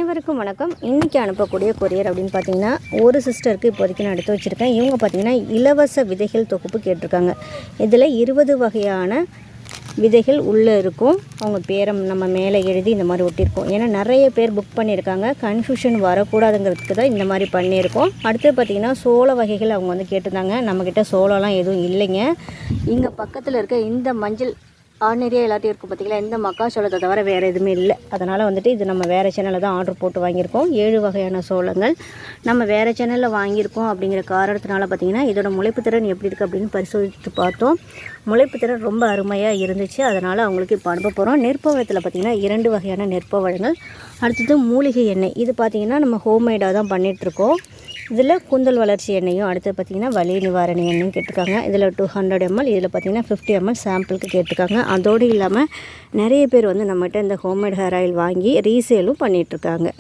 அனைவருக்கும் வணக்கம். இன்றைக்கி அனுப்பக்கூடிய கொரியர் அப்படின்னு பார்த்தீங்கன்னா, ஒரு சிஸ்டருக்கு இப்போதைக்கு நான் எடுத்து வச்சுருக்கேன். இவங்க பார்த்திங்கன்னா இலவச விதைகள் தொகுப்பு கேட்டிருக்காங்க. இதில் 20 வகையான விதைகள் உள்ளே இருக்கும். அவங்க பேரை நம்ம மேலே எழுதி இந்த மாதிரி ஒட்டியிருக்கோம். ஏன்னா நிறைய பேர் புக் பண்ணியிருக்காங்க. கன்ஃபியூஷன் வரக்கூடாதுங்கிறதுக்கு தான் இந்த மாதிரி பண்ணியிருக்கோம். அடுத்து பார்த்திங்கன்னா சோள வகைகள் அவங்க வந்து கேட்டிருந்தாங்க. நம்மக்கிட்ட சோளம்லாம் எதுவும் இல்லைங்க. இங்கே பக்கத்தில் இருக்க இந்த மஞ்சள் ஆர்டினரியாக எல்லாத்தையும் இருக்கும் பார்த்திங்களா, இந்த மக்காச்சோளத்தை தவிர வேறு எதுவுமே இல்லை. அதனால் வந்துட்டு இது நம்ம வேறு சேனலில் தான் ஆர்டர் போட்டு வாங்கியிருக்கோம். 7 வகையான சோளங்கள் நம்ம வேறு சேனலில் வாங்கியிருக்கோம். அப்படிங்கிற காரணத்தினால பார்த்திங்கன்னா இதோட முளைப்பு திறன் எப்படி இருக்குது அப்படின்னு பரிசோதித்து பார்த்தோம். முளைப்பு திறன் ரொம்ப அருமையாக இருந்துச்சு. அதனால் அவங்களுக்கு இப்போ அனுப்ப போகிறோம். நெற்பவழத்தில் பார்த்திங்கன்னா 2 வகையான நெற்பவழங்கள். அடுத்தது மூலிகை எண்ணெய். இது பார்த்திங்கன்னா நம்ம ஹோம்மேடாக தான் பண்ணிகிட்ருக்கோம். இதில் கூந்தல் வளர்ச்சி எண்ணெயும், அடுத்து பார்த்திங்கன்னா வலி நிவாரண எண்ணெயும் கேட்டிருக்காங்க. இதில் 200 ml, இதில் பார்த்திங்கன்னா 50 ml சாம்பிளுக்கு கேட்டிருக்காங்க. அதோடு இல்லாமல் நிறைய பேர் வந்து நம்மகிட்ட இந்த ஹோம்மேட் ஹேர் ஆயில் வாங்கி ரீசேலும் பண்ணிகிட்ருக்காங்க.